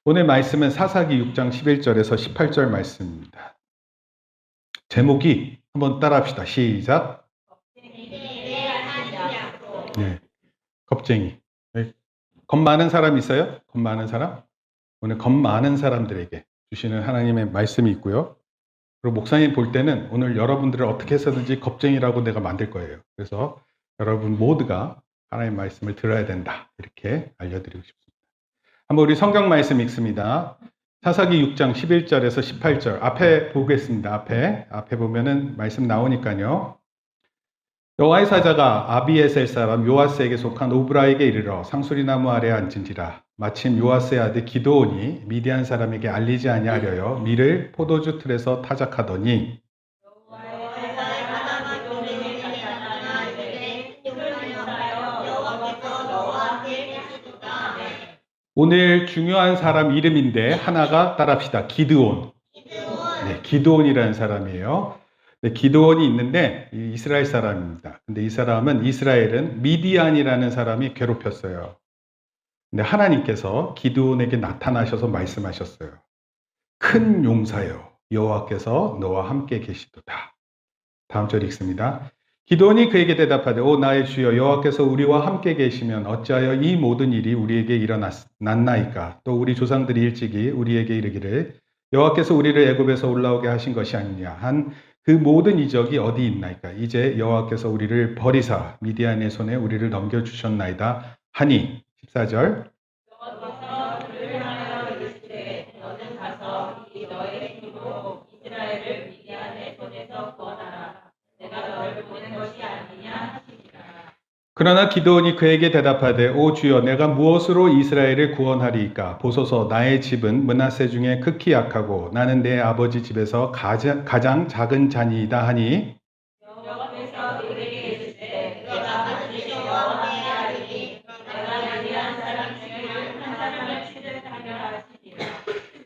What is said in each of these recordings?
오늘 말씀은 사사기 6장 11절에서 18절 말씀입니다. 제목이 한번 따라합시다. 시작. 네, 겁쟁이. 네. 겁 많은 사람 있어요? 겁 많은 사람? 오늘 겁 많은 사람들에게 주시는 하나님의 말씀이 있고요. 그리고 목사님 볼 때는 오늘 여러분들을 어떻게 해서든지 겁쟁이라고 내가 만들 거예요. 그래서 여러분 모두가 하나님의 말씀을 들어야 된다. 이렇게 알려드리고 싶습니다. 한번 우리 성경 말씀 읽습니다. 사사기 6장 11절에서 18절 앞에 보겠습니다. 앞에 보면은 말씀 나오니까요. 여호와의 사자가 아비에셀 사람 요아스에게 속한 오브라에게 이르러 상수리나무 아래에 앉은지라. 마침 요아스의 아들 기드온이 미디안 사람에게 알리지 아니하려여 밀을 포도주 틀에서 타작하더니 오늘 중요한 사람 이름인데 하나가 따라합시다. 기드온. 네, 기드온이라는 사람이에요. 네, 기드온이 있는데 이스라엘 사람입니다. 근데 이 사람은 이스라엘은 미디안이라는 사람이 괴롭혔어요. 근데 하나님께서 기드온에게 나타나셔서 말씀하셨어요. 큰 용사여, 여호와께서 너와 함께 계시도다. 다음 절 읽습니다. 기드온이 그에게 대답하되 오 나의 주여 여호와께서 우리와 함께 계시면 어찌하여 이 모든 일이 우리에게 일어났나이까. 또 우리 조상들이 일찍이 우리에게 이르기를 여호와께서 우리를 애굽에서 올라오게 하신 것이 아니냐 한 그 모든 이적이 어디 있나이까. 이제 여호와께서 우리를 버리사 미디안의 손에 우리를 넘겨주셨나이다 하니 14절 그러나 기드온이 그에게 대답하되 오 주여 내가 무엇으로 이스라엘을 구원하리이까. 보소서 나의 집은 므낫세 중에 극히 약하고 나는 내 아버지 집에서 가장 작은 자니이다 하니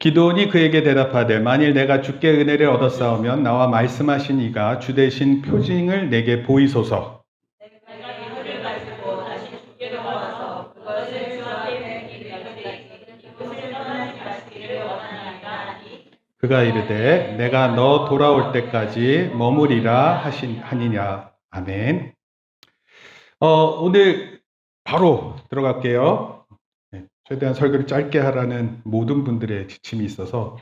기드온이 그에게 대답하되 만일 내가 주께 은혜를 얻었사오면 나와 말씀하신 이가 주 대신 표징을 내게 보이소서. 그가 이르되 내가 너 돌아올 때까지 머무리라 하니냐. 아멘. 오늘 바로 들어갈게요. 최대한 설교를 짧게 하라는 모든 분들의 지침이 있어서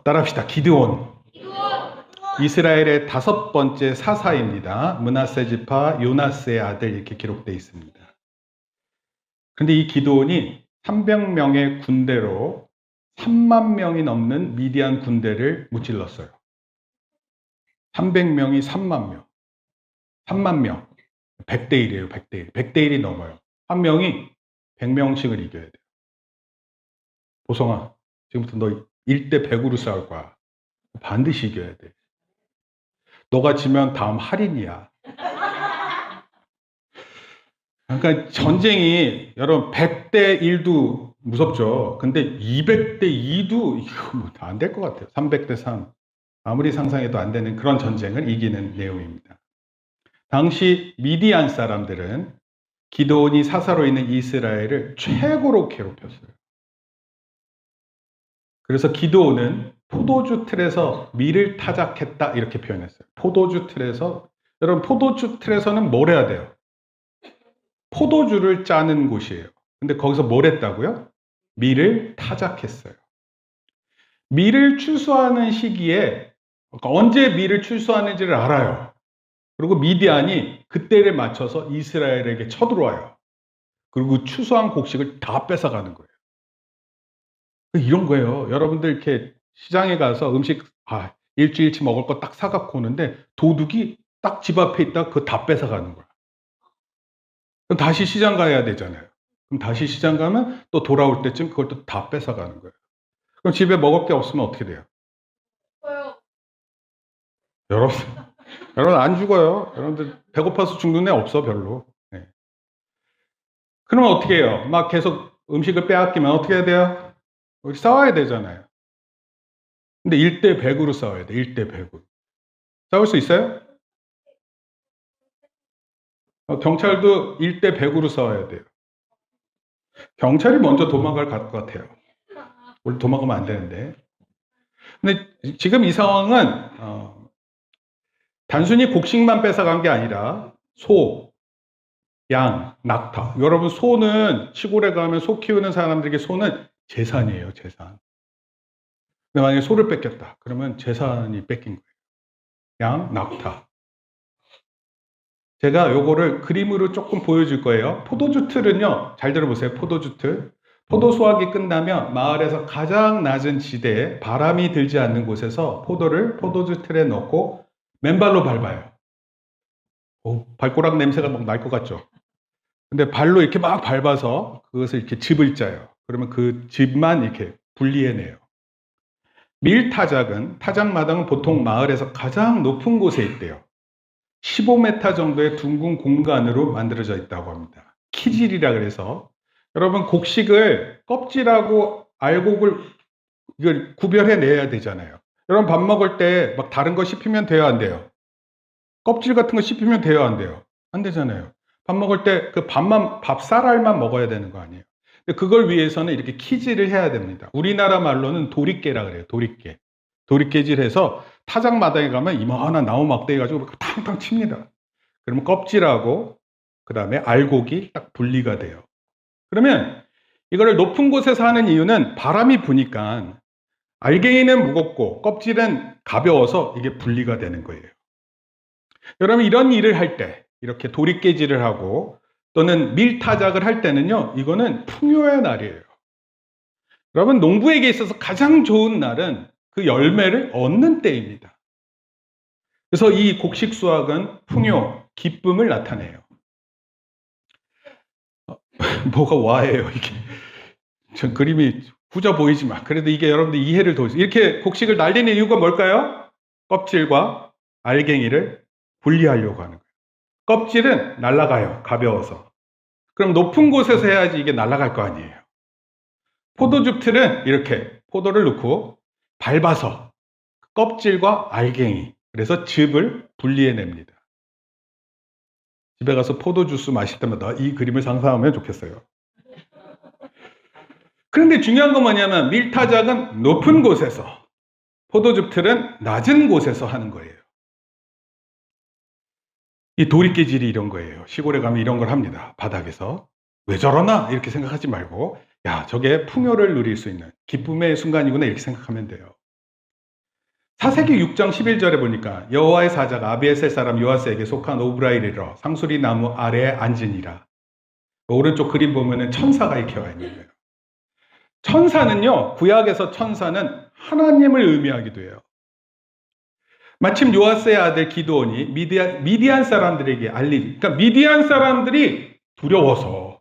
따라합시다. 기드온. 이스라엘의 5번째 사사입니다. 므낫세 지파 요나스의 아들 이렇게 기록되어 있습니다. 그런데 이 기드온이 300명의 군대로 3만 명이 넘는 미디안 군대를 무찔렀어요. 300명이 3만 명. 3만 명. 100대 1이에요. 100대 1. 100대 1이 넘어요. 한 명이 100명씩을 이겨야 돼요. 보성아, 지금부터 너 1대 100으로 싸울 거야. 반드시 이겨야 돼. 너가 지면 다음 할인이야. 그러니까 전쟁이 여러분 100대 1도 무섭죠. 근데 200대 2도 이거 뭐 안 될 것 같아요. 300대 3. 아무리 상상해도 안 되는 그런 전쟁을 이기는 내용입니다. 당시 미디안 사람들은 기드온이 사사로 있는 이스라엘을 최고로 괴롭혔어요. 그래서 기드온은 포도주 틀에서 밀을 타작했다 이렇게 표현했어요. 포도주 틀에서. 여러분 포도주 틀에서는 뭘 해야 돼요? 포도주를 짜는 곳이에요. 근데 거기서 뭘 했다고요? 밀을 타작했어요. 밀을 추수하는 시기에 언제 밀을 추수하는지를 알아요. 그리고 미디안이 그때를 맞춰서 이스라엘에게 쳐들어와요. 그리고 추수한 곡식을 다 뺏어가는 거예요. 이런 거예요. 여러분들 이렇게 시장에 가서 음식 일주일치 먹을 거 딱 사갖고 오는데 도둑이 딱 집 앞에 있다 그거 다 뺏어가는 거야. 그럼 다시 시장 가야 되잖아요. 그럼 다시 시장 가면 또 돌아올 때쯤 그걸 또 다 뺏어가는 거예요. 그럼 집에 먹을 게 없으면 어떻게 돼요? 여러분 안 죽어요. 여러분들 배고파서 죽는 애 없어 별로. 네. 그러면 어떻게 해요? 막 계속 음식을 빼앗기면 어떻게 해야 돼요? 우리 싸워야 되잖아요. 근데 1대 100으로 싸워야 돼. 1대 100으로. 싸울 수 있어요? 경찰도 1대 100으로 싸워야 돼요. 경찰이 먼저 도망갈 것 같아요. 원래 도망가면 안 되는데. 근데 지금 이 상황은 단순히 곡식만 뺏어간 게 아니라 소, 양, 낙타. 여러분, 소는 시골에 가면 소 키우는 사람들에게 소는 재산이에요, 재산. 근데 만약에 소를 뺏겼다. 그러면 재산이 뺏긴 거예요. 양, 낙타. 제가 요거를 그림으로 조금 보여줄 거예요. 포도주 틀은요, 잘 들어보세요. 포도주 틀. 포도 수확이 끝나면 마을에서 가장 낮은 지대에 바람이 들지 않는 곳에서 포도를 포도주 틀에 넣고 맨발로 밟아요. 발가락 냄새가 막 날 것 같죠? 근데 발로 이렇게 막 밟아서 그것을 이렇게 즙을 짜요. 그러면 그 즙만 이렇게 분리해내요. 밀타작은, 타작마당은 보통 마을에서 가장 높은 곳에 있대요. 15m 정도의 둥근 공간으로 만들어져 있다고 합니다. 키질이라 그래서 여러분 곡식을 껍질하고 알곡을 이걸 구별해내야 되잖아요. 여러분 밥 먹을 때 막 다른 거 씹히면 돼요, 안 돼요? 껍질 같은 거 씹히면 돼요, 안 돼요? 안 되잖아요. 밥 먹을 때 그 밥쌀알만 먹어야 되는 거 아니에요? 근데 그걸 위해서는 이렇게 키질을 해야 됩니다. 우리나라 말로는 도리깨라 그래요, 도리깨. 도리깨질해서 타작마당에 가면 이만한 나무 막대기 가지고 탕탕 칩니다. 그러면 껍질하고 그 다음에 알곡이 딱 분리가 돼요. 그러면 이거를 높은 곳에서 하는 이유는 바람이 부니까 알갱이는 무겁고 껍질은 가벼워서 이게 분리가 되는 거예요. 여러분 이런 일을 할 때 이렇게 도리깨질을 하고 또는 밀타작을 할 때는요, 이거는 풍요의 날이에요. 여러분 농부에게 있어서 가장 좋은 날은 그 열매를 얻는 때입니다. 그래서 이 곡식 수확은 풍요, 기쁨을 나타내요. 뭐가 와예요 이게. 전 그림이 후져 보이지만 그래도 이게 여러분들 이해를 도와주세요. 이렇게 곡식을 날리는 이유가 뭘까요? 껍질과 알갱이를 분리하려고 하는 거예요. 껍질은 날아가요, 가벼워서. 그럼 높은 곳에서 해야지 이게 날아갈 거 아니에요. 포도즙 틀은 이렇게 포도를 넣고 밟아서 껍질과 알갱이, 그래서 즙을 분리해냅니다. 집에 가서 포도 주스 마실 때마다 이 그림을 상상하면 좋겠어요. 그런데 중요한 건 뭐냐면 밀타작은 높은 곳에서, 포도즙 틀은 낮은 곳에서 하는 거예요. 이 도리깨질이 이런 거예요. 시골에 가면 이런 걸 합니다. 바닥에서. 왜 저러나? 이렇게 생각하지 말고, 야, 저게 풍요를 누릴 수 있는 기쁨의 순간이구나, 이렇게 생각하면 돼요. 사세기 6장 11절에 보니까 여호와의 사자가 아비에셀 사람 요아스에게 속한 오브라이리러 상수리 나무 아래에 앉으니라. 오른쪽 그림 보면은 천사가 이렇게 와 있는 거예요. 천사는요, 구약에서 천사는 하나님을 의미하기도 해요. 마침 요아스의 아들 기드온이 미디안 사람들에게 그러니까 미디안 사람들이 두려워서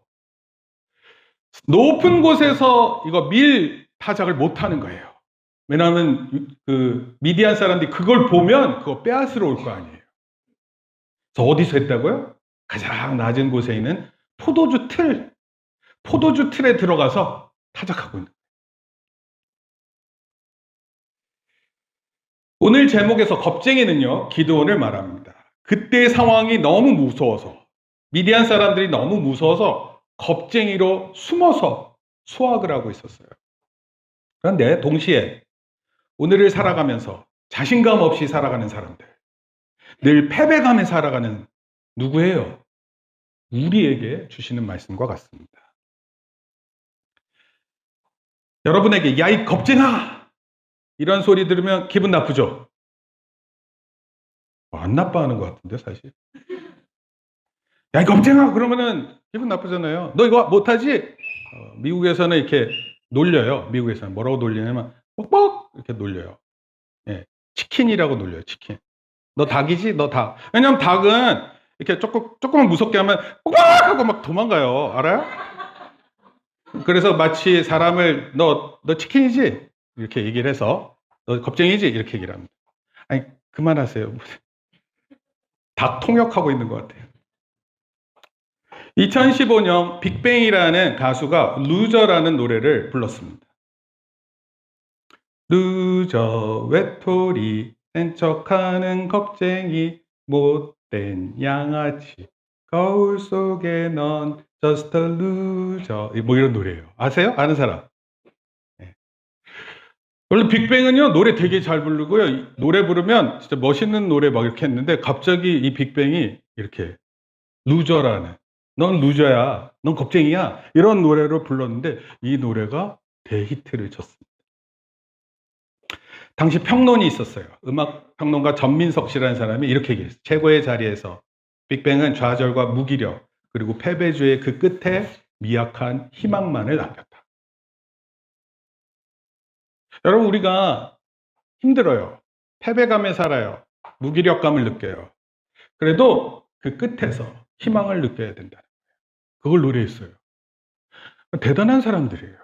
높은 곳에서 이거 밀 타작을 못 하는 거예요. 왜냐하면 그 미디안 사람들이 그걸 보면 그거 빼앗으러 올 거 아니에요. 그래서 어디서 했다고요? 가장 낮은 곳에 있는 포도주 틀에 들어가서 타작하고 있는 거예요. 오늘 제목에서 겁쟁이는요, 기드온을 말합니다. 그때의 상황이 너무 무서워서, 미디안 사람들이 너무 무서워서 겁쟁이로 숨어서 수확을 하고 있었어요. 그런데 동시에 오늘을 살아가면서 자신감 없이 살아가는 사람들, 늘 패배감에 살아가는 누구예요? 우리에게 주시는 말씀과 같습니다. 여러분에게 야 이 겁쟁아! 이런 소리 들으면 기분 나쁘죠? 안 나빠하는 것 같은데 사실. 야 이 겁쟁아! 그러면은 기분 나쁘잖아요. 너 이거 못하지? 미국에서는 이렇게 놀려요. 미국에서는 뭐라고 놀리냐면 뻑뻑 이렇게 놀려요. 예, 치킨이라고 놀려요. 치킨. 너 닭이지? 너 닭. 왜냐면 닭은 이렇게 조금만 무섭게 하면 뻑뻑 하고 막 도망가요. 알아요? 그래서 마치 사람을 너 치킨이지? 이렇게 얘기를 해서 너 겁쟁이지? 이렇게 얘기를 합니다. 아니 그만하세요. 닭 통역하고 있는 것 같아요. 2015년 빅뱅이라는 가수가 루저라는 노래를 불렀습니다. 루저 외톨이 센 척하는 겁쟁이 못된 양아치 거울 속에 넌 just a loser 뭐 이런 노래예요. 아세요? 아는 사람? 네. 원래 빅뱅은요, 노래 되게 잘 부르고요. 노래 부르면 진짜 멋있는 노래 막 이렇게 했는데, 갑자기 이 빅뱅이 이렇게 루저라는, 넌 루저야, 넌 겁쟁이야, 이런 노래를 불렀는데, 이 노래가 대히트를 쳤습니다. 당시 평론이 있었어요. 음악 평론가 전민석 씨라는 사람이 이렇게 얘기했어요. 최고의 자리에서 빅뱅은 좌절과 무기력, 그리고 패배주의 그 끝에 미약한 희망만을 남겼다. 여러분, 우리가 힘들어요. 패배감에 살아요. 무기력감을 느껴요. 그래도 그 끝에서 희망을 느껴야 된다. 그걸 노래했어요. 대단한 사람들이에요.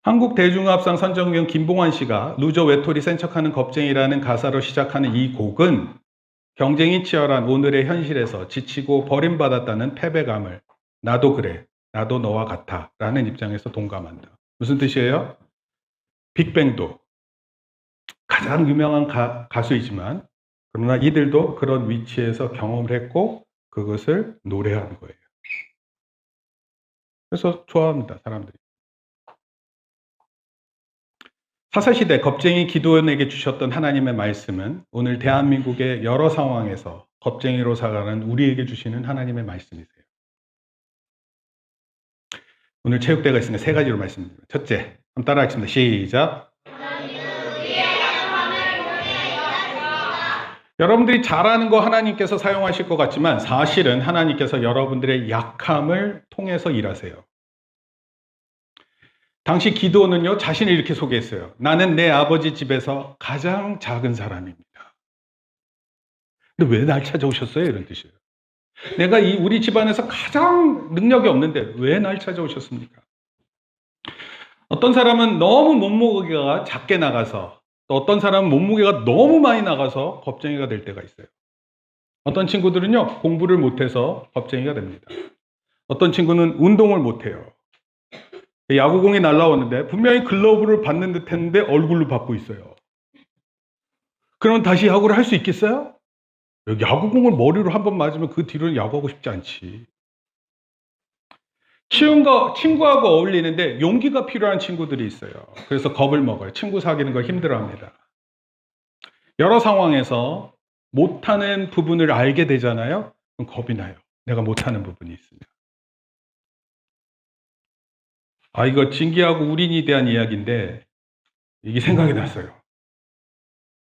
한국 대중음악상 선정위원 김봉환 씨가 루저 외톨이 센 척하는 겁쟁이라는 가사로 시작하는 이 곡은 경쟁이 치열한 오늘의 현실에서 지치고 버림받았다는 패배감을 나도 그래, 나도 너와 같아 라는 입장에서 동감한다. 무슨 뜻이에요? 빅뱅도 가장 유명한 가수이지만 그러나 이들도 그런 위치에서 경험을 했고 그것을 노래한 거예요. 그래서 좋아합니다, 사람들이. 사사시대 겁쟁이 기도원에게 주셨던 하나님의 말씀은 오늘 대한민국의 여러 상황에서 겁쟁이로 살아가는 우리에게 주시는 하나님의 말씀이세요. 오늘 체육대가 있으니까 세 가지로 말씀드립니다. 첫째, 한번 따라하겠습니다. 시작. 여러분들이 잘하는 거 하나님께서 사용하실 것 같지만 사실은 하나님께서 여러분들의 약함을 통해서 일하세요. 당시 기도는요, 자신을 이렇게 소개했어요. 나는 내 아버지 집에서 가장 작은 사람입니다. 근데 왜 날 찾아오셨어요? 이런 뜻이에요. 내가 우리 집안에서 가장 능력이 없는데 왜 날 찾아오셨습니까? 어떤 사람은 너무 몸무게가 작게 나가서, 또 어떤 사람은 몸무게가 너무 많이 나가서 겁쟁이가 될 때가 있어요. 어떤 친구들은요, 공부를 못해서 겁쟁이가 됩니다. 어떤 친구는 운동을 못해요. 야구공이 날라오는데 분명히 글러브를 받는 듯 했는데 얼굴로 받고 있어요. 그럼 다시 야구를 할 수 있겠어요? 야구공을 머리로 한번 맞으면 그 뒤로는 야구하고 싶지 않지. 친구하고 어울리는데 용기가 필요한 친구들이 있어요. 그래서 겁을 먹어요. 친구 사귀는 걸 힘들어합니다. 여러 상황에서 못하는 부분을 알게 되잖아요. 그럼 겁이 나요. 내가 못하는 부분이 있습니다. 이거 진기하고 우린이에 대한 이야기인데 이게 생각이 났어요.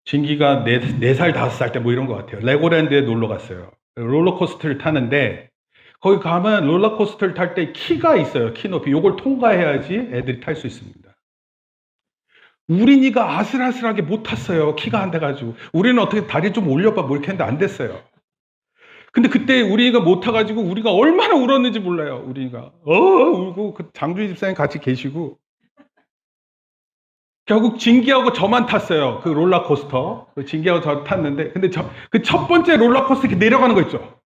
진기가 4살, 5살 때 뭐 이런 것 같아요. 레고랜드에 놀러 갔어요. 롤러코스터를 타는데 거기 가면 롤러코스터를 탈 때 키가 있어요. 키 높이. 요걸 통과해야지 애들이 탈 수 있습니다. 우린이가 아슬아슬하게 못 탔어요. 키가 안 돼가지고. 우리는 어떻게 다리 좀 올려봐 뭐 이렇게 했는데 안 됐어요. 근데 그때 우린이가 못 타가지고 우리가 얼마나 울었는지 몰라요. 우린이가 울고 그 장주희 집사님 같이 계시고 결국 진기하고 저만 탔어요. 그 롤러코스터. 진기하고 저 탔는데 근데 그 첫 번째 롤러코스터 이렇게 내려가는 거 있죠.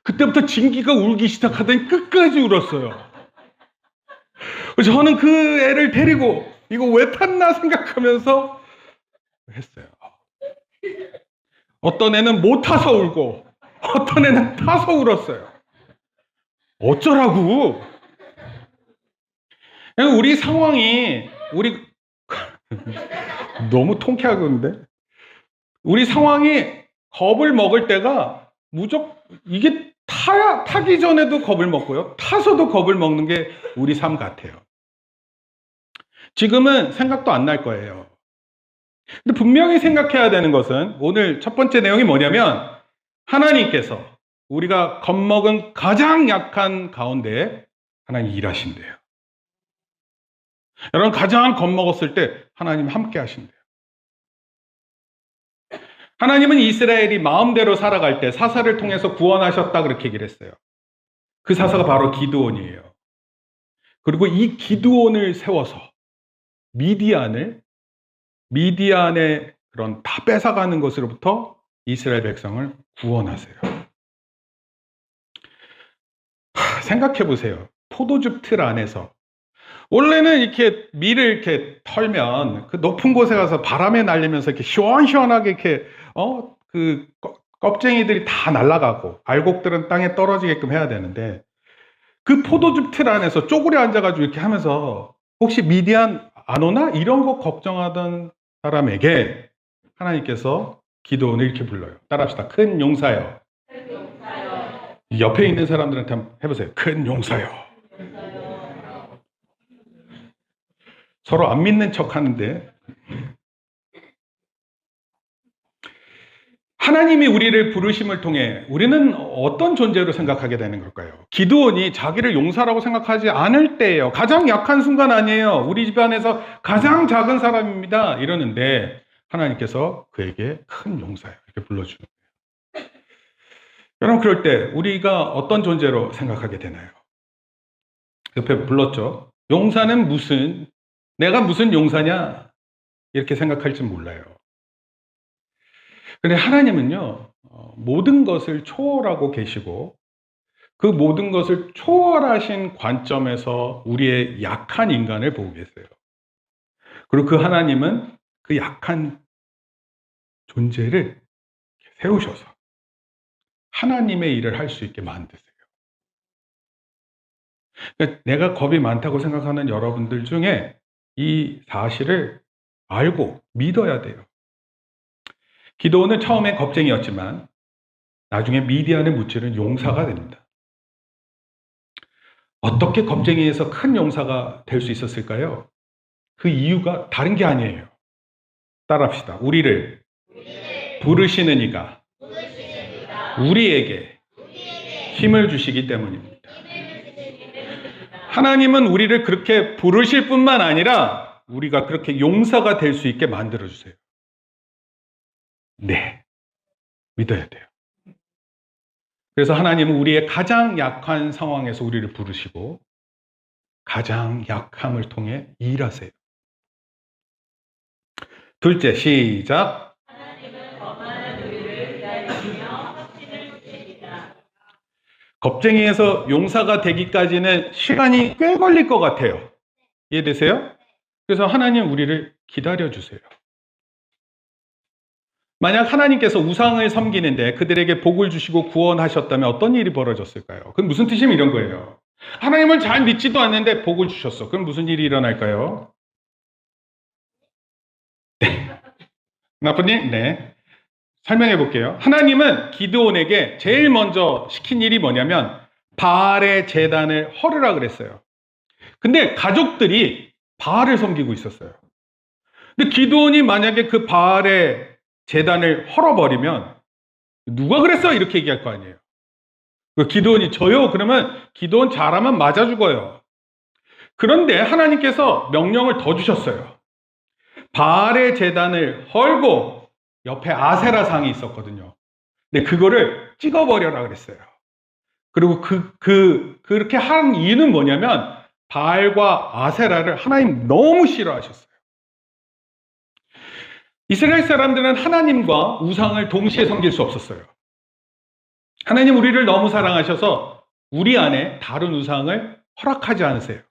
그때부터 진기가 울기 시작하더니 끝까지 울었어요. 저는 그 애를 데리고 이거 왜 탔나 생각하면서 했어요. 어떤 애는 못 타서 울고 어떤 애는 타서 울었어요. 어쩌라고? 우리 상황이 너무 통쾌하고 있는데 우리 상황이 겁을 먹을 때가 이게 타기 전에도 겁을 먹고요. 타서도 겁을 먹는 게 우리 삶 같아요. 지금은 생각도 안 날 거예요. 근데 분명히 생각해야 되는 것은 오늘 첫 번째 내용이 뭐냐면 하나님께서 우리가 겁먹은 가장 약한 가운데 하나님 일하신대요. 여러분 가장 겁먹었을 때 하나님 함께 하신대요. 하나님은 이스라엘이 마음대로 살아갈 때 사사를 통해서 구원하셨다 그렇게 얘기를 했어요. 그 사사가 바로 기드온이에요. 그리고 이 기드온을 세워서 미디안의 그런 다 뺏어가는 것으로부터 이스라엘 백성을 구원하세요. 생각해 보세요. 포도즙 틀 안에서 원래는 이렇게 밀을 이렇게 털면 그 높은 곳에 가서 바람에 날리면서 이렇게 시원시원하게 이렇게 그 껍쟁이들이 다 날아가고 알곡들은 땅에 떨어지게끔 해야 되는데 그 포도즙 틀 안에서 쪼그려 앉아가지고 이렇게 하면서 혹시 미디안 안 오나? 이런 거 걱정하던 사람에게 하나님께서 기도원을 이렇게 불러요. 따라합시다. 큰 용사여. 옆에 있는 사람들한테 한번 해보세요. 큰 용사여. 서로 안 믿는 척 하는데, 하나님이 우리를 부르심을 통해 우리는 어떤 존재로 생각하게 되는 걸까요? 기드온이 자기를 용사라고 생각하지 않을 때예요. 가장 약한 순간 아니에요. 우리 집안에서 가장 작은 사람입니다. 이러는데 하나님께서 그에게 큰 용사예요. 이렇게 불러주는 거예요. 여러분, 그럴 때 우리가 어떤 존재로 생각하게 되나요? 옆에 불렀죠. 용사는 내가 무슨 용사냐? 이렇게 생각할지 몰라요. 근데 하나님은요, 모든 것을 초월하고 계시고, 그 모든 것을 초월하신 관점에서 우리의 약한 인간을 보고 계세요. 그리고 그 하나님은 그 약한 존재를 세우셔서 하나님의 일을 할 수 있게 만드세요. 그러니까 내가 겁이 많다고 생각하는 여러분들 중에 이 사실을 알고 믿어야 돼요. 기도원은 처음엔 겁쟁이였지만 나중에 미디안을 무찌른 용사가 됩니다. 어떻게 겁쟁이에서 큰 용사가 될 수 있었을까요? 그 이유가 다른 게 아니에요. 따라합시다. 우리를 부르시는 이가 우리에게 힘을 주시기 때문입니다. 하나님은 우리를 그렇게 부르실 뿐만 아니라 우리가 그렇게 용사가 될 수 있게 만들어주세요. 네, 믿어야 돼요. 그래서 하나님은 우리의 가장 약한 상황에서 우리를 부르시고 가장 약함을 통해 일하세요. 둘째, 시작. 하나님은 거만한 우리를 기다리시며 확신을 주십니다. 겁쟁이에서 용사가 되기까지는 시간이 꽤 걸릴 것 같아요. 이해되세요? 그래서 하나님 우리를 기다려주세요. 만약 하나님께서 우상을 섬기는데 그들에게 복을 주시고 구원하셨다면 어떤 일이 벌어졌을까요? 그건 무슨 뜻이면 이런 거예요. 하나님을 잘 믿지도 않는데 복을 주셨어. 그럼 무슨 일이 일어날까요? 네. 나쁜 일? 네. 설명해 볼게요. 하나님은 기드온에게 제일 먼저 시킨 일이 뭐냐면 바알의 제단을 헐으라 그랬어요. 근데 가족들이 바알을 섬기고 있었어요. 근데 기드온이 만약에 그 바알의 제단을 헐어버리면 누가 그랬어? 이렇게 얘기할 거 아니에요. 기드온이 저요? 그러면 기드온 잘하면 맞아 죽어요. 그런데 하나님께서 명령을 더 주셨어요. 바알의 제단을 헐고 옆에 아세라 상이 있었거든요. 근데 그거를 찍어버려라 그랬어요. 그리고 그렇게 한 이유는 뭐냐면 바알과 아세라를 하나님 너무 싫어하셨어요. 이스라엘 사람들은 하나님과 우상을 동시에 섬길 수 없었어요. 하나님 우리를 너무 사랑하셔서 우리 안에 다른 우상을 허락하지 않으세요.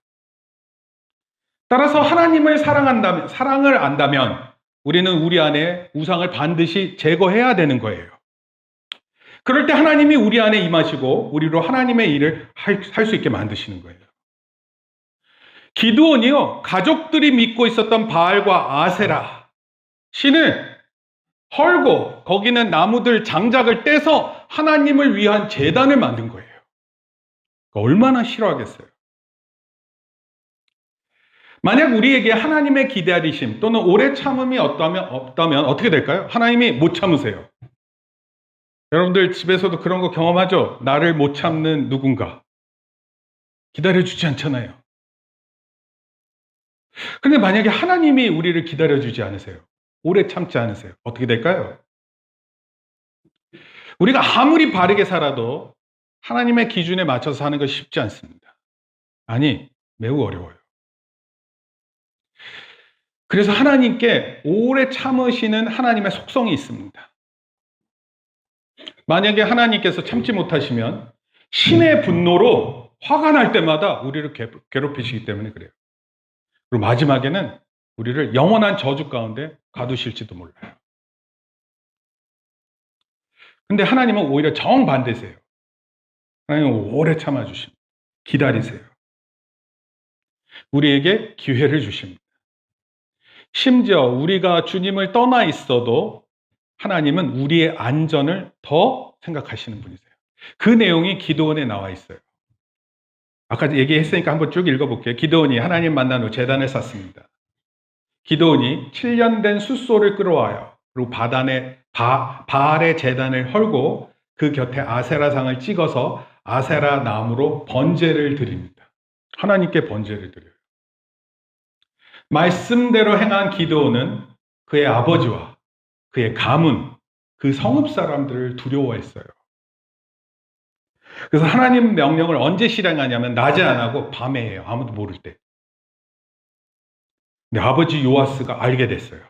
따라서 하나님을 사랑을 안다면 우리는 우리 안에 우상을 반드시 제거해야 되는 거예요. 그럴 때 하나님이 우리 안에 임하시고 우리로 하나님의 일을 할 수 있게 만드시는 거예요. 기드온이요, 가족들이 믿고 있었던 바알과 아세라 신을 헐고 거기는 나무들 장작을 떼서 하나님을 위한 제단을 만든 거예요. 얼마나 싫어하겠어요. 만약 우리에게 하나님의 기다리심 또는 오래 참음이 없다면 어떻게 될까요? 하나님이 못 참으세요. 여러분들 집에서도 그런 거 경험하죠? 나를 못 참는 누군가. 기다려주지 않잖아요. 근데 만약에 하나님이 우리를 기다려주지 않으세요. 오래 참지 않으세요. 어떻게 될까요? 우리가 아무리 바르게 살아도 하나님의 기준에 맞춰서 사는 것이 쉽지 않습니다. 아니, 매우 어려워요. 그래서 하나님께 오래 참으시는 하나님의 속성이 있습니다. 만약에 하나님께서 참지 못하시면 신의 분노로 화가 날 때마다 우리를 괴롭히시기 때문에 그래요. 그리고 마지막에는 우리를 영원한 저주 가운데 가두실지도 몰라요. 근데 하나님은 오히려 정반대세요. 하나님은 오래 참아주십니다. 기다리세요. 우리에게 기회를 주십니다. 심지어 우리가 주님을 떠나 있어도 하나님은 우리의 안전을 더 생각하시는 분이세요. 그 내용이 기도원에 나와 있어요. 아까 얘기했으니까 한번 쭉 읽어볼게요. 기도원이 하나님 만난 후 제단을 쌓습니다. 기도원이 7년 된 숫소를 끌어와요. 그리고 바알의 제단을 헐고 그 곁에 아세라상을 찍어서 아세라 나무로 번제를 드립니다. 하나님께 번제를 드려요. 말씀대로 행한 기도원은 그의 아버지와 그의 가문, 그 성읍 사람들을 두려워했어요. 그래서 하나님 명령을 언제 실행하냐면 낮에 안 하고 밤에 해요. 아무도 모를 때. 근데 아버지 요아스가 알게 됐어요.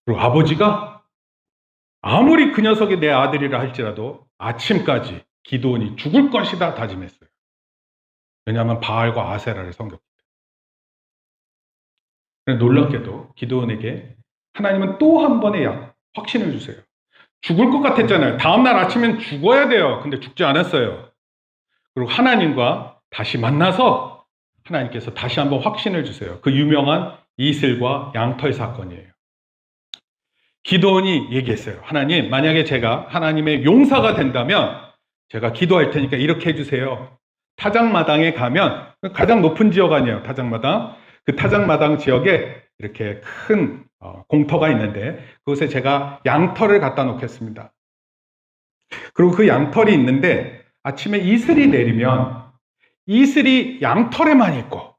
그리고 아버지가 아무리 그 녀석이 내 아들이라 할지라도 아침까지 기도원이 죽을 것이다 다짐했어요. 왜냐하면 바알과 아세라를 섬겼기 때문에. 놀랍게도 기도원에게 하나님은 또 한 번의 확신을 주세요. 죽을 것 같았잖아요. 다음날 아침엔 죽어야 돼요. 근데 죽지 않았어요. 그리고 하나님과 다시 만나서 하나님께서 다시 한번 확신을 주세요. 그 유명한 이슬과 양털 사건이에요. 기도원이 얘기했어요. 하나님, 만약에 제가 하나님의 용사가 된다면 제가 기도할 테니까 이렇게 해주세요. 타작마당에 가면 가장 높은 지역 아니에요. 타작마당. 그 타작마당 지역에 이렇게 큰 공터가 있는데 그곳에 제가 양털을 갖다 놓겠습니다. 그리고 그 양털이 있는데 아침에 이슬이 내리면 이슬이 양털에만 있고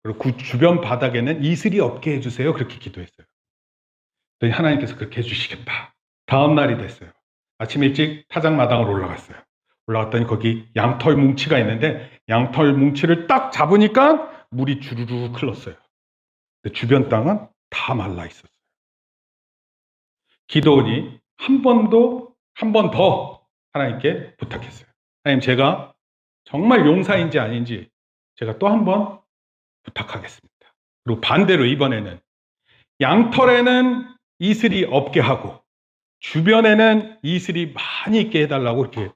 그리고 그 주변 바닥에는 이슬이 없게 해주세요. 그렇게 기도했어요. 하나님께서 그렇게 해주시겠다. 다음 날이 됐어요. 아침 일찍 타작마당으로 올라갔어요. 올라갔더니 거기 양털 뭉치가 있는데 양털 뭉치를 딱 잡으니까 물이 주르르 흘렀어요. 근데 주변 땅은 다 말라 있었어요. 기도원이 한 번 더 하나님께 부탁했어요. 하나님, 제가 정말 용사인지 아닌지 제가 또 한 번 부탁하겠습니다. 그리고 반대로 이번에는 양털에는 이슬이 없게 하고 주변에는 이슬이 많이 있게 해달라고 이렇게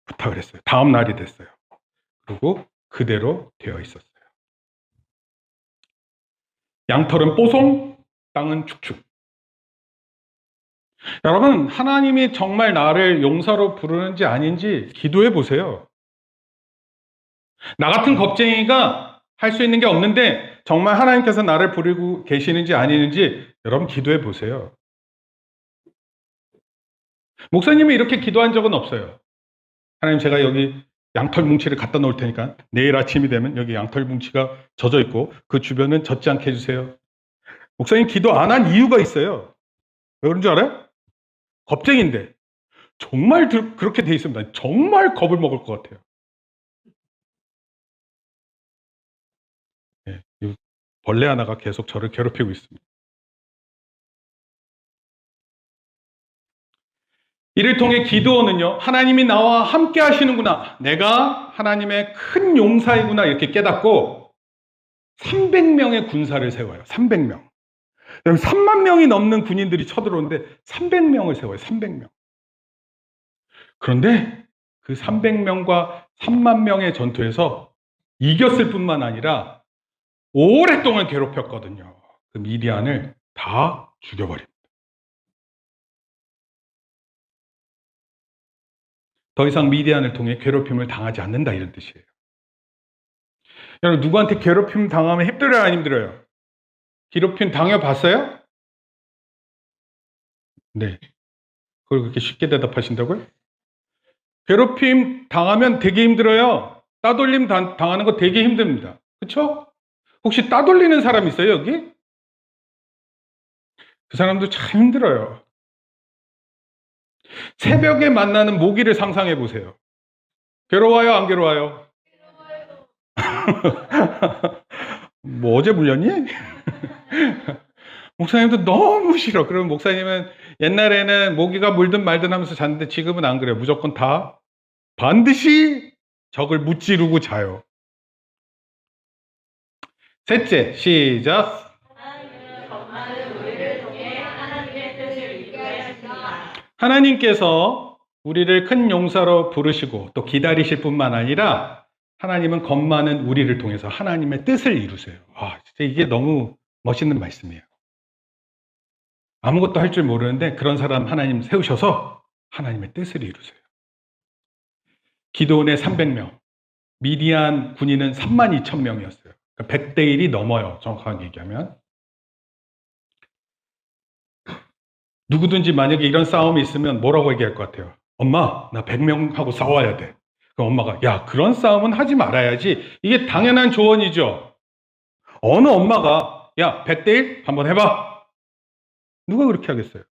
부탁을 했어요. 다음 날이 됐어요. 그리고 그대로 되어 있었어요. 양털은 뽀송, 땅은 축축. 여러분, 하나님이 정말 나를 용사로 부르는지 아닌지 기도해 보세요. 나 같은 겁쟁이가 할 수 있는 게 없는데 정말 하나님께서 나를 부르고 계시는지 아니는지 여러분 기도해 보세요. 목사님이 이렇게 기도한 적은 없어요. 하나님, 제가 여기 양털 뭉치를 갖다 놓을 테니까 내일 아침이 되면 여기 양털 뭉치가 젖어 있고 그 주변은 젖지 않게 해주세요. 목사님 기도 안 한 이유가 있어요. 왜 그런 줄 알아요? 겁쟁인데 정말 그렇게 돼 있습니다. 정말 겁을 먹을 것 같아요. 네, 벌레 하나가 계속 저를 괴롭히고 있습니다. 이를 통해 기도원은요, 하나님이 나와 함께 하시는구나, 내가 하나님의 큰 용사이구나 이렇게 깨닫고 300명의 군사를 세워요. 300명. 3만 명이 넘는 군인들이 쳐들어오는데 300명을 세워요. 300명. 그런데 그 300명과 3만 명의 전투에서 이겼을 뿐만 아니라 오랫동안 괴롭혔거든요. 그 미디안을 다 죽여버립니다. 더 이상 미디안을 통해 괴롭힘을 당하지 않는다 이런 뜻이에요. 여러분, 누구한테 괴롭힘 당하면 힘들어요, 안 힘들어요? 괴롭힘 당해봤어요? 네. 그걸 그렇게 쉽게 대답하신다고요? 괴롭힘 당하면 되게 힘들어요. 따돌림 당하는 거 되게 힘듭니다. 그렇죠? 혹시 따돌리는 사람 있어요, 여기? 그 사람도 참 힘들어요. 새벽에 만나는 모기를 상상해 보세요. 괴로워요, 안 괴로워요? 뭐 어제 물렸니? 목사님도 너무 싫어. 그럼 목사님은 옛날에는 모기가 물든 말든 하면서 잤는데 지금은 안 그래요. 무조건 다 반드시 적을 무찌르고 자요. 셋째, 시작. 하나님께서 우리를 큰 용사로 부르시고 또 기다리실 뿐만 아니라 하나님은 겁 많은 우리를 통해서 하나님의 뜻을 이루세요. 진짜 이게 너무 멋있는 말씀이에요. 아무것도 할 줄 모르는데 그런 사람 하나님 세우셔서 하나님의 뜻을 이루세요. 기드온의 300명, 미디안 군인은 32,000명이었어요. 그러니까 100대 1이 넘어요. 정확하게 얘기하면. 누구든지 만약에 이런 싸움이 있으면 뭐라고 얘기할 것 같아요? 엄마, 나 100명하고 싸워야 돼. 그럼 엄마가, 야, 그런 싸움은 하지 말아야지. 이게 당연한 조언이죠. 어느 엄마가, 야, 100대 1 한번 해봐. 누가 그렇게 하겠어요?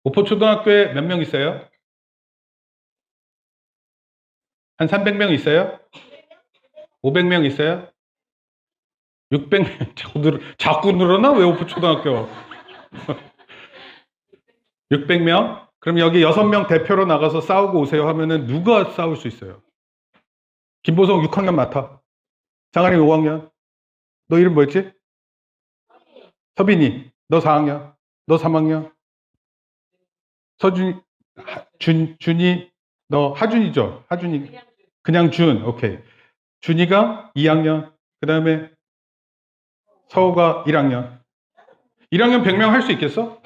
오포초등학교에 몇 명 있어요? 한 300명 있어요? 500명 있어요? 600명. 자꾸 늘어나? 왜 오포초등학교? 600명? 그럼 여기 6명 대표로 나가서 싸우고 오세요 하면은 누가 싸울 수 있어요? 김보성 6학년 맡아. 장한이 5학년. 너 이름 뭐였지? 서빈이. 너 4학년. 너 3학년. 서준이, 준이, 너 하준이죠? 하준이. 그냥 준. 오케이. 준이가 2학년. 그 다음에 서우가 1학년. 1학년 100명 할 수 있겠어?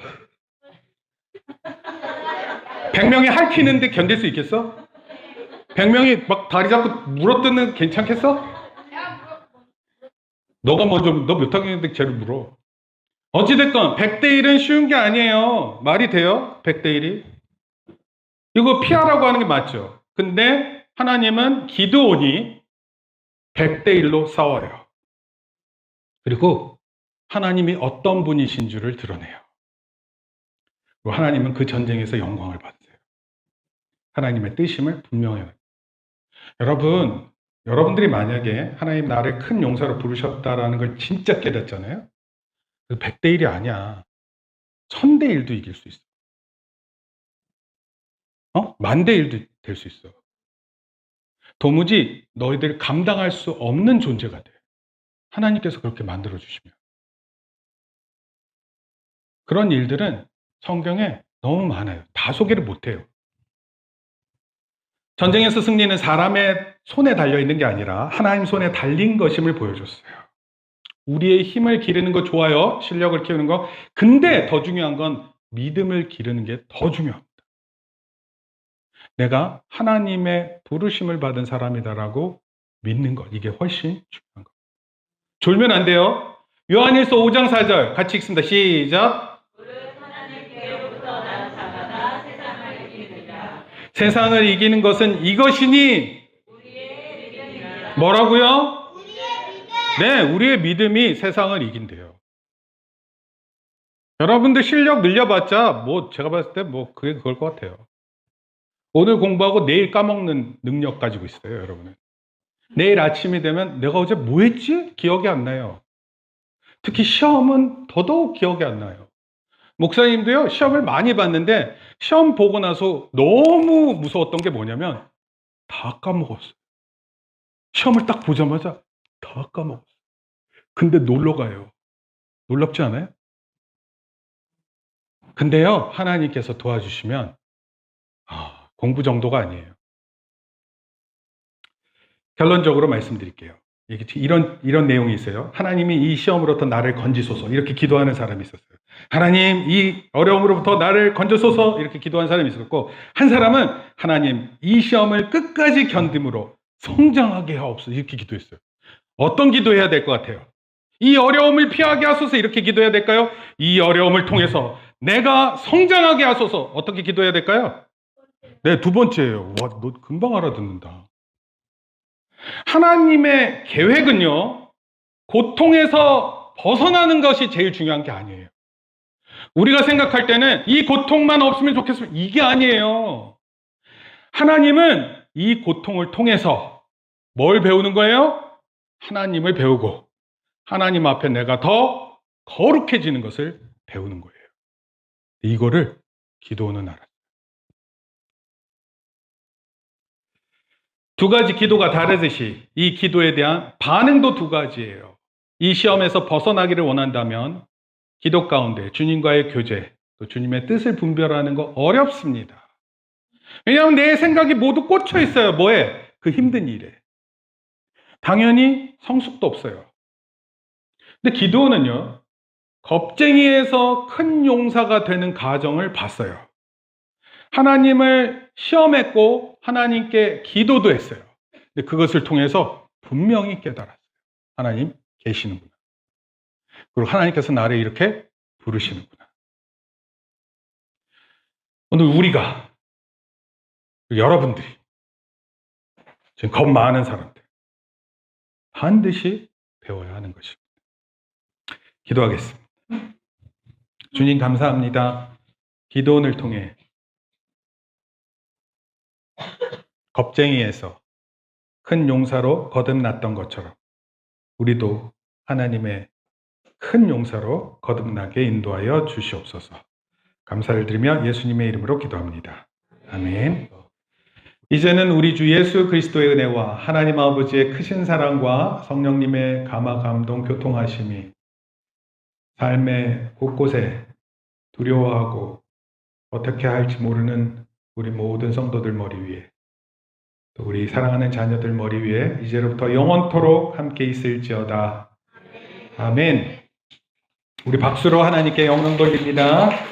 100명이 핥히는데 견딜 수 있겠어? 100명이 막 다리 잡고 물어뜯는 괜찮겠어? 너가 먼저, 너 몇 학년인데 쟤를 물어. 어찌됐건 100대 1은 쉬운 게 아니에요. 말이 돼요? 100대 1이. 이거 피하라고 하는 게 맞죠. 근데 하나님은 기드온이 100대 1로 싸워요. 그리고 하나님이 어떤 분이신 줄을 드러내요. 그리고 하나님은 그 전쟁에서 영광을 받으세요. 하나님의 뜻임을 분명해요. 여러분들이 만약에 하나님 나를 큰 용사로 부르셨다라는 걸 진짜 깨닫잖아요. 100대 1이 아니야. 1000대 1도 이길 수 있어. 10,000대 1도 될 수 있어. 도무지 너희들 감당할 수 없는 존재가 돼. 하나님께서 그렇게 만들어 주시면. 그런 일들은 성경에 너무 많아요. 다 소개를 못 해요. 전쟁에서 승리는 사람의 손에 달려 있는 게 아니라 하나님 손에 달린 것임을 보여줬어요. 우리의 힘을 기르는 거 좋아요. 실력을 키우는 거. 근데 더 중요한 건 믿음을 기르는 게 더 중요합니다. 내가 하나님의 부르심을 받은 사람이다라고 믿는 것. 이게 훨씬 중요한 것. 졸면 안 돼요. 요한일서 5장 4절 같이 읽습니다. 시작. 세상을 이기는 것은 이것이니 뭐라고요? 네, 우리의 믿음이 세상을 이긴대요. 여러분들 실력 늘려봤자 제가 봤을 때 그게 그걸 것 같아요. 오늘 공부하고 내일 까먹는 능력 가지고 있어요, 여러분은. 내일 아침이 되면 내가 어제 뭐 했지? 기억이 안 나요. 특히 시험은 더더욱 기억이 안 나요. 목사님도요, 시험을 많이 봤는데 시험 보고 나서 너무 무서웠던 게 뭐냐면 다 까먹었어요. 시험을 딱 보자마자 다 까먹었어요. 근데 놀러 가요. 놀랍지 않아요? 근데요, 하나님께서 도와주시면 공부 정도가 아니에요. 결론적으로 말씀드릴게요. 이런 내용이 있어요. 하나님이 이 시험으로부터 나를 건지소서 이렇게 기도하는 사람이 있었어요. 하나님 이 어려움으로부터 나를 건져소서 이렇게 기도하는 사람이 있었고, 한 사람은 하나님 이 시험을 끝까지 견딤으로 성장하게 하옵소서 이렇게 기도했어요. 어떤 기도해야 될 것 같아요? 이 어려움을 피하게 하소서 이렇게 기도해야 될까요? 이 어려움을 통해서 내가 성장하게 하소서 어떻게 기도해야 될까요? 네, 두 번째예요. 와, 너 금방 알아듣는다. 하나님의 계획은요, 고통에서 벗어나는 것이 제일 중요한 게 아니에요. 우리가 생각할 때는 이 고통만 없으면 좋겠으면 이게 아니에요. 하나님은 이 고통을 통해서 뭘 배우는 거예요? 하나님을 배우고 하나님 앞에 내가 더 거룩해지는 것을 배우는 거예요. 이거를 기도는 알아요. 두 가지 기도가 다르듯이 이 기도에 대한 반응도 두 가지예요. 이 시험에서 벗어나기를 원한다면 기도 가운데 주님과의 교제, 또 주님의 뜻을 분별하는 거 어렵습니다. 왜냐하면 내 생각이 모두 꽂혀 있어요. 뭐에? 그 힘든 일에. 당연히 성숙도 없어요. 근데 기드온은요, 겁쟁이에서 큰 용사가 되는 과정을 봤어요. 하나님을 시험했고 하나님께 기도도 했어요. 근데 그것을 통해서 분명히 깨달았어요. 하나님 계시는구나. 그리고 하나님께서 나를 이렇게 부르시는구나. 오늘 우리가, 여러분들이, 지금 겁 많은 사람들, 반드시 배워야 하는 것입니다. 기도하겠습니다. 주님 감사합니다. 기도원을 통해 겁쟁이에서 큰 용사로 거듭났던 것처럼 우리도 하나님의 큰 용사로 거듭나게 인도하여 주시옵소서. 감사를 드리며 예수님의 이름으로 기도합니다. 아멘. 이제는 우리 주 예수 그리스도의 은혜와 하나님 아버지의 크신 사랑과 성령님의 감화 감동 교통하심이 삶의 곳곳에 두려워하고 어떻게 할지 모르는 우리 모든 성도들 머리 위에, 또 우리 사랑하는 자녀들 머리 위에 이제로부터 영원토록 함께 있을지어다. 아멘. 우리 박수로 하나님께 영광 돌립니다.